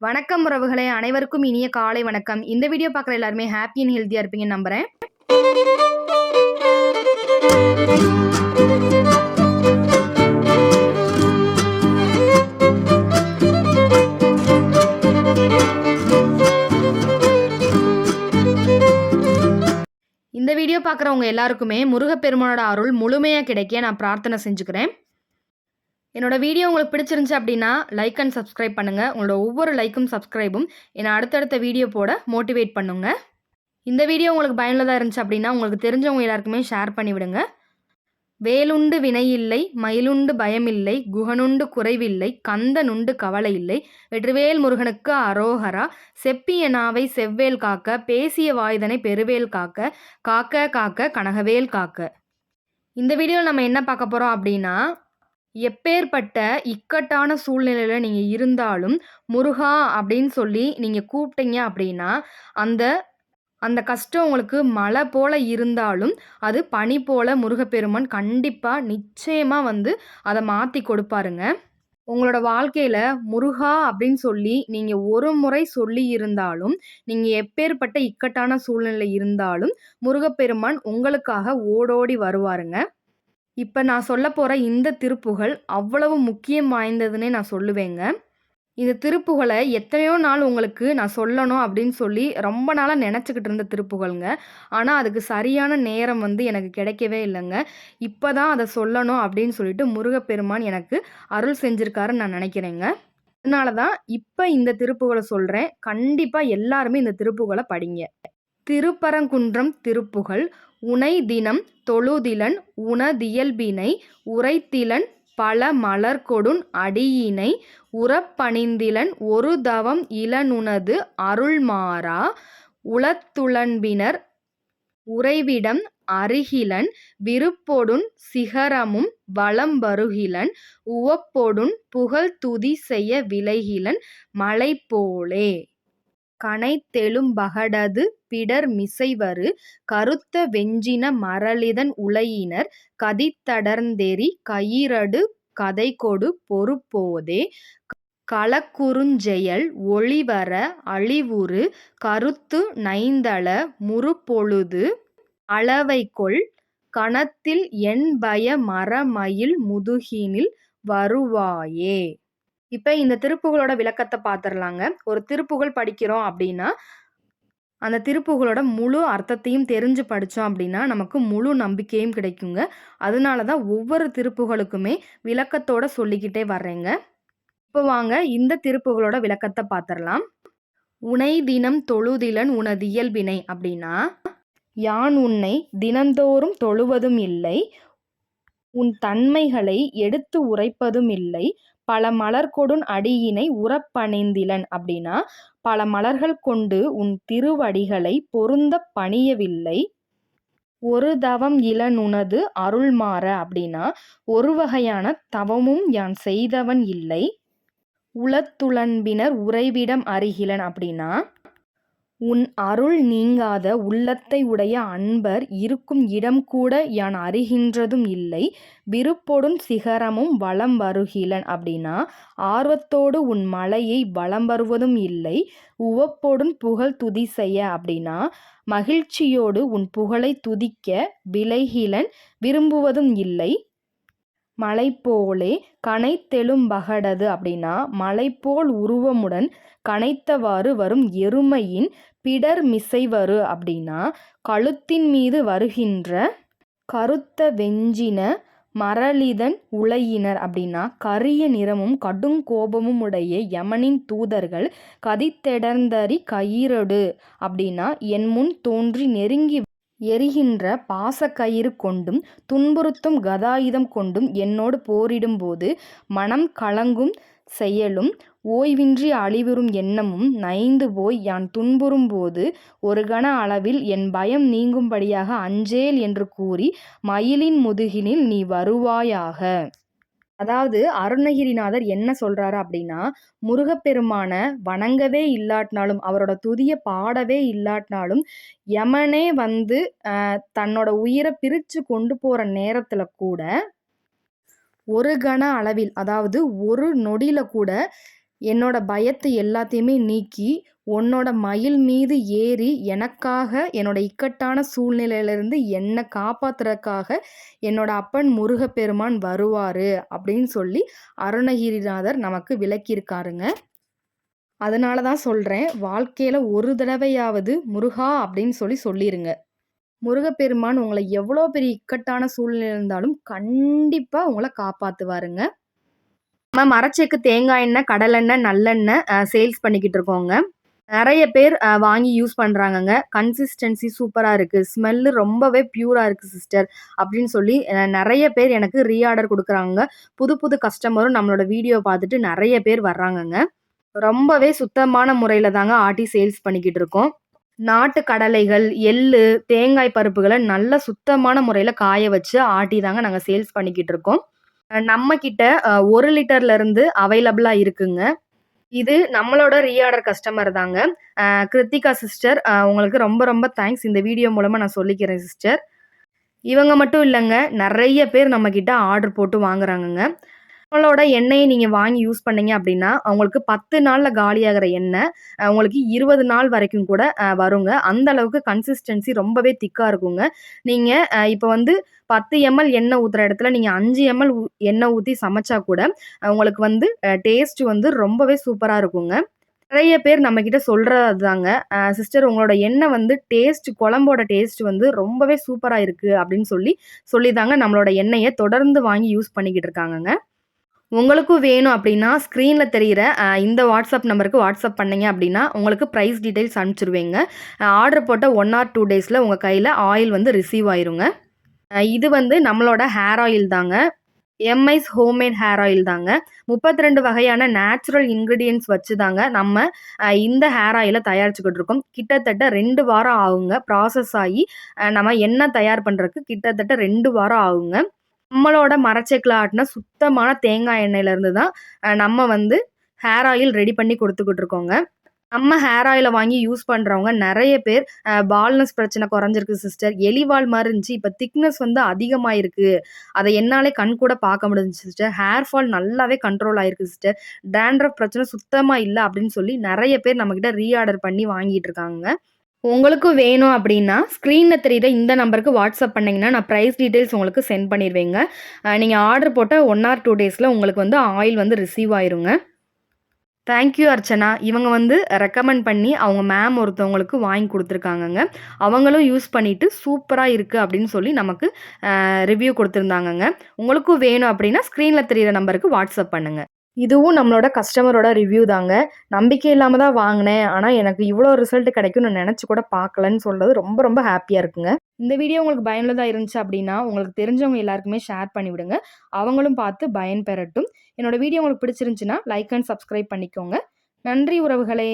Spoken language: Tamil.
வணக்கம் உறவுகளே, அனைவருக்கும் இனிய காலை வணக்கம். இந்த வீடியோ பார்க்குற எல்லாருமே ஹாப்பி அண்ட் ஹெல்த்தியா இருப்பீங்கன்னு நம்புறேன். இந்த வீடியோ பார்க்குறவங்க எல்லாருக்குமே முருகப்பெருமானோட அருள் முழுமையாக கிடைக்க நான் பிரார்த்தனை செஞ்சுக்கிறேன். என்னோட வீடியோ உங்களுக்கு பிடிச்சிருந்துச்சு அப்படின்னா லைக் அண்ட் சப்ஸ்கிரைப் பண்ணுங்கள். உங்களோட ஒவ்வொரு லைக்கும் சப்ஸ்கிரைபும் என்னை அடுத்தடுத்த வீடியோ போட மோட்டிவேட் பண்ணுங்க. இந்த வீடியோ உங்களுக்கு பயனுள்ளதாக இருந்துச்சு அப்படின்னா உங்களுக்கு தெரிஞ்சவங்க எல்லாருக்குமே ஷேர் பண்ணிவிடுங்க. வேலுண்டு வினையில்லை, மயிலுண்டு பயமில்லை, குகனுண்டு குறைவில்லை, கந்தனுண்டு கவலை இல்லை, வெற்றிவேல் முருகனுக்கு அரோகரா, செப்பிய நாவை செவ்வேல் காக்க, பேசிய வாய்தனை பெருவேல் காக்க, காக்க காக்க கனகவேல் காக்க. இந்த வீடியோவில் நம்ம என்ன பார்க்க போகிறோம் அப்படின்னா, எப்பேற்பட்ட இக்கட்டான சூழ்நிலையில் நீங்கள் இருந்தாலும் முருகா அப்படின்னு சொல்லி நீங்கள் கூப்பிட்டீங்க அப்படின்னா அந்த கஷ்டம் உங்களுக்கு மழை போல் இருந்தாலும் அது பனி போல் முருகப்பெருமான் கண்டிப்பாக நிச்சயமாக அதை மாற்றி கொடுப்பாருங்க. உங்களோட வாழ்க்கையில் முருகா அப்படின்னு சொல்லி நீங்கள் ஒரு முறை சொல்லி இருந்தாலும் நீங்கள் எப்பேற்பட்ட இக்கட்டான சூழ்நிலை இருந்தாலும் முருகப்பெருமான் உங்களுக்காக ஓடோடி வருவாருங்க. இப்போ நான் சொல்ல போகிற இந்த திருப்புகழ் அவ்வளவு முக்கியம் வாய்ந்ததுன்னே நான் சொல்லுவேங்க. இந்த திருப்புகழை எத்தனையோ நாள் உங்களுக்கு நான் சொல்லணும் அப்படின்னு சொல்லி ரொம்ப நாளாக நினச்சிக்கிட்டு இருந்த திருப்புகழ்ங்க. ஆனால் அதுக்கு சரியான நேரம் எனக்கு கிடைக்கவே இல்லைங்க. இப்போ தான் அதை சொல்லணும் அப்படின்னு சொல்லிட்டு முருகப்பெருமான் எனக்கு அருள் செஞ்சுருக்காருன்னு நான் நினைக்கிறேங்க. அதனால தான் இப்போ இந்த திருப்புகழை சொல்கிறேன். கண்டிப்பாக எல்லாருமே இந்த திருப்புகழை படிங்க. திருப்பரங்குன்றம் திருப்புகழ். உனை தினம் தொழுதிலன் உனதியல்பினை உரைத்திலன் பல மலர்கொடுன் அடியினை உறப்பணிந்திலன் ஒரு தவம் இலனுனது அருள்மாறா உளத்துளன்பினர் உறைவிடம் அருகிலன் விருப்பொடுன் சிகரமும் வலம்பருகிலன் உவப்பொடுன் புகழ் துதி செய்ய விளைகிலன் மலை போலே கனைத்தெழும் பகடது பிடர் மிசைவரு கருத்த வெஞ்சின மரளிதன் உலையினர் கதித்தடர்ந்தெறி கயிரடு கதைகொடு பொறுப்போதே களக்குறுஞ்செயல் ஒளிவர அழிவுறு கருத்து நைந்தள முறுபொழுது அளவைகொள் கணத்தில் என்பய மரமயில் முதுகினில் வருவாயே. இப்போ இந்த திருப்புகளோட விளக்கத்தை பார்த்துடலாங்க. ஒரு திருப்புகழ் படிக்கிறோம் அப்படின்னா அந்த திருப்புகளோட முழு அர்த்தத்தையும் தெரிஞ்சு படித்தோம் அப்படின்னா நமக்கு முழு நம்பிக்கையும் கிடைக்குங்க. அதனால தான் ஒவ்வொரு திருப்புகளுக்குமே விளக்கத்தோட சொல்லிக்கிட்டே வர்றேங்க. இப்போ வாங்க இந்த திருப்புகளோட விளக்கத்தை பார்த்துடலாம். உனை தினம் தொழுதிலன் உனதியல்பினை அப்படின்னா, யான் உன்னை தினந்தோறும் தொழுவதும் இல்லை, உன் தன்மைகளை எடுத்து உரைப்பதும் இல்லை, பல மலர்கொடுன் அடியினை உறப்பணிந்திலன் அப்படின்னா பல மலர்கள் கொண்டு உன் திருவடிகளை பொருந்த பணியவில்லை. ஒரு தவம் இலனுனது அருள்மாற அப்படின்னா ஒரு வகையான தவமும் யான் செய்தவன் இல்லை. உளத்துளன்பினர் உறைவிடம் அருகிலன் அப்படின்னா உன் அருள் நீங்காத உள்ளத்தை உடைய அன்பர் இருக்கும் இடம் கூட யான் அறிகின்றதும் இல்லை. விருப்பொடும் சிகரமும் வலம் வருகிலன் அப்படின்னா ஆர்வத்தோடு உன் மலையை வலம் வருவதும் இல்லை. உவப்பொடும் புகழ் துதி செய்ய அப்படின்னா மகிழ்ச்சியோடு உன் புகழை துதிக்க விளைகிலன் விரும்புவதும் இல்லை. மலை போலே கனைத்தெழும் பகடது அப்படின்னா மலை போல் உருவமுடன் கனைத்தவாறு வரும் எருமையின் பிடர் மிசைவரு அப்படின்னா கழுத்தின் மீது வருகின்ற கருத்த வெஞ்சின மரளிதன் உலையினர் அப்படின்னா கரிய நிறமும் கடுங்கோபமும் உடைய யமனின் தூதர்கள் கதித்தெடர்ந்தறி கயிரடு அப்படின்னா என் முன் தோன்றி நெருங்கி எரிகின்ற பாசக்கயிறு கொண்டும் துன்புறுத்தும் கதாயுதம் கொண்டும் என்னோடு போரிடும்போது மனம் கலங்கும் செயலும் ஓய்வின்றி அழிவுறும் எண்ணமும் நைந்து போய் யான் துன்புறும் போது ஒரு கண அளவில் என் பயம் நீங்கும்படியாக அஞ்சேல் என்று கூறி மயிலின் முதுகினில் நீ வருவாயாக. அதாவது அருணகிரிநாதர் என்ன சொல்றாரு அப்படின்னா, முருகப்பெருமான வணங்கவே இல்லாட்டினாலும் அவரோட துதியை பாடவே இல்லாட்டினாலும் யமனே தன்னோட உயிரை பிரித்து கொண்டு போகிற நேரத்தில் கூட ஒரு கண அளவில் அதாவது ஒரு நொடியில் கூட என்னோட பயத்தை எல்லாத்தையுமே நீக்கி, உன்னோட மயில் மீது ஏறி எனக்காக என்னோட இக்கட்டான சூழ்நிலையிலிருந்து என்ன காப்பாத்துறதுக்காக என்னோட அப்பன் முருகப்பெருமான் வருவாரு அப்படின்னு சொல்லி அருணகிரிநாதர் நமக்கு விளக்கியிருக்காருங்க. அதனால தான் சொல்றேன், வாழ்க்கையில ஒரு தடவையாவது முருகா அப்படின்னு சொல்லிருங்க. முருகப்பெருமான் உங்கள எவ்வளோ பெரிய இக்கட்டான சூழ்நிலையில இருந்தாலும் கண்டிப்பா உங்கள காப்பாத்துவாருங்க. நம்ம மரச்செக்கு தேங்காய் எண்ணெய், கடலெண்ணெய், நல்லெண்ணெய் சேல்ஸ் பண்ணிக்கிட்டு இருக்கோங்க. நெறைய பேர் வாங்கி யூஸ் பண்றாங்கங்க. கன்சிஸ்டன்சி சூப்பரா இருக்கு. ஸ்மெல்லு ரொம்பவே பியூரா இருக்கு சிஸ்டர் அப்படின்னு சொல்லி நெறைய பேர் எனக்கு ரீஆர்டர் குடுக்குறாங்க. புது புது கஸ்டமரும் நம்மளோட வீடியோ பார்த்துட்டு நெறைய பேர் வர்றாங்கங்க. ரொம்பவே சுத்தமான முறையில தாங்க ஆட்டி சேல்ஸ் பண்ணிக்கிட்டு இருக்கோம். நாட்டு கடலைகள், எள்ளு, தேங்காய் பருப்புகள நல்ல சுத்தமான முறையில காய வச்சு ஆட்டி தாங்க நாங்க சேல்ஸ் பண்ணிக்கிட்டு இருக்கோம். நம்ம கிட்ட 1 லிட்டர்ல இருந்து அவைலபிளா இருக்குங்க. இது நம்மளோட ரீஆர்டர் கஸ்டமர் தாங்க. கிருத்திகா சிஸ்டர் உங்களுக்கு ரொம்ப ரொம்ப தேங்க்ஸ். இந்த வீடியோ மூலமா நான் சொல்லிக்கிறேன் சிஸ்டர். இவங்க மட்டும் இல்லங்க. நெறைய பேர் நம்மகிட்ட ஆர்டர் போட்டு வாங்குறாங்கங்க. நம்மளோட எண்ணெய நீங்க வாங்கி யூஸ் பண்ணீங்க அப்டின்னா, உங்களுக்கு 10 நாள்ல காலியாகுற எண்ணெய், உங்களுக்கு 20 நாள் வரைக்கும் கூட வருங்க. அந்த அளவுக்கு கன்சிஸ்டன்சி ரொம்பவே திக்கா இருக்குங்க. நீங்க இப்ப வந்து 10 எம்எல் எண்ணெய் ஊத்துற இடத்துல நீங்க 5 எம்எல் எண்ணெய் ஊத்தி சமைச்சா கூட, உங்களுக்கு வந்து டேஸ்ட் வந்து ரொம்பவே சூப்பரா இருக்குங்க. நெறைய பேர் நம்மகிட்ட சொல்றது அதாங்க. சிஸ்டர் உங்களோட எண்ணெய் வந்து குழம்போட டேஸ்ட் வந்து ரொம்பவே சூப்பரா இருக்கு அப்படின்னு சொல்லி தாங்க நம்மளோட எண்ணெய தொடர்ந்து வாங்கி யூஸ் பண்ணிக்கிட்டு இருக்காங்கங்க. உங்களுக்கும் வேணும் அப்படின்னா, ஸ்க்ரீன்ல தெரியிற இந்த வாட்ஸ்அப் நம்பருக்கு வாட்ஸ்அப் பண்ணீங்க அப்படின்னா, உங்களுக்கு பிரைஸ் டீட்டெயில்ஸ் அனுப்பிச்சுருவேங்க. ஆர்டர் போட்ட 1 ஆர் 2 டேஸ்ல உங்க கையில ஆயில் வந்து ரிசீவ் ஆயிருங்க. இது வந்து நம்மளோட ஹேர் ஆயில் தாங்க. எம்ஐஸ் ஹோம்மேட் ஹேர் ஆயில் தாங்க. 32 வகையான நேச்சுரல் இன்கிரீடியன்ட்ஸ் வச்சு தாங்க நம்ம இந்த ஹேர் ஆயில தயாரிச்சுக்கிட்டு இருக்கோம். கிட்டத்தட்ட 2 வாரம் ஆகுங்க. ப்ராசஸ் ஆகி நம்ம எண்ணெய் தயார் பண்றதுக்கு கிட்டத்தட்ட 2 வாரம் ஆகுங்க. நம்மளோட மரச்செக்குல ஆட்டுன சுத்தமான தேங்காய் எண்ணெயிலருந்து தான் நம்ம வந்து ஹேர் ஆயில் ரெடி பண்ணி குடுத்துக்கிட்டு இருக்கோங்க. நம்ம ஹேர் ஆயில வாங்கி யூஸ் பண்றவங்க நெறைய பேர் பால்னஸ் பிரச்சனை குறைஞ்சிருக்கு சிஸ்டர். எலிவால் மாரி இருந்துச்சு. இப்ப திக்னஸ் வந்து அதிகமாயிருக்கு. அத என்னாலே கண்கூட பார்க்க முடிஞ்சுச்சு சிஸ்டர். ஹேர் ஃபால் நல்லாவே கண்ட்ரோல் ஆயிருக்கு சிஸ்டர். டாண்ட்ரஃப் பிரச்சனை சுத்தமா இல்ல அப்படின்னு சொல்லி நெறைய பேர் நம்மகிட்ட ரீஆர்டர் பண்ணி வாங்கிட்டு இருக்காங்க. உங்களுக்கும் வேணும் அப்படின்னா, ஸ்க்ரீன்ல தெரியிற இந்த நம்பருக்கு வாட்ஸ்அப் பண்ணீங்கன்னா, நான் பிரைஸ் டீட்டெயில்ஸ் உங்களுக்கு சென்ட் பண்ணிருவேங்க. நீங்க ஆர்டர் போட்ட 1 ஆர் 2 டேஸ்ல உங்களுக்கு வந்து ஆயில் வந்து ரிசீவ் ஆயிருங்க. Thank you Archana. இவங்க வந்து ரெக்கமெண்ட் பண்ணி அவங்க மேம் ஒருத்தவங்களுக்கு வாங்கி குடுத்துருக்காங்கங்க. அவங்களும் யூஸ் பண்ணிட்டு சூப்பரா இருக்கு அப்படின்னு சொல்லி நமக்கு ரிவ்யூ குடுத்துருந்தாங்கங்க. உங்களுக்கும் வேணும் அப்படின்னா, ஸ்க்ரீன்ல தெரியிற நம்பருக்கு வாட்ஸ்அப் பண்ணுங்க. இதுவும் நம்மளோட கஸ்டமரோட ரிவ்யூ தாங்க. நம்பிக்கை இல்லாம தான் வாங்குனேன். ஆனா, எனக்கு இவ்ளோ ரிசல்ட் கிடைக்கும்னு நான் நெனச்சு கூட பார்க்கலன்னு சொல்றது ரொம்ப ரொம்ப ஹேப்பியா இருக்குங்க. இந்த வீடியோ உங்களுக்கு பயனுள்ளதா இருந்துச்சு அப்டின்னா, உங்களுக்கு தெரிஞ்சவங்க எல்லாருக்குமே ஷேர் பண்ணி விடுங்க. அவங்களும் பார்த்து பயன்பெறட்டும். என்னோட வீடியோ உங்களுக்கு பிடிச்சிருந்துச்சுன்னா, லைக் அண்ட் சப்ஸ்கிரைப் பண்ணிக்கோங்க. நன்றி உறவுகளே!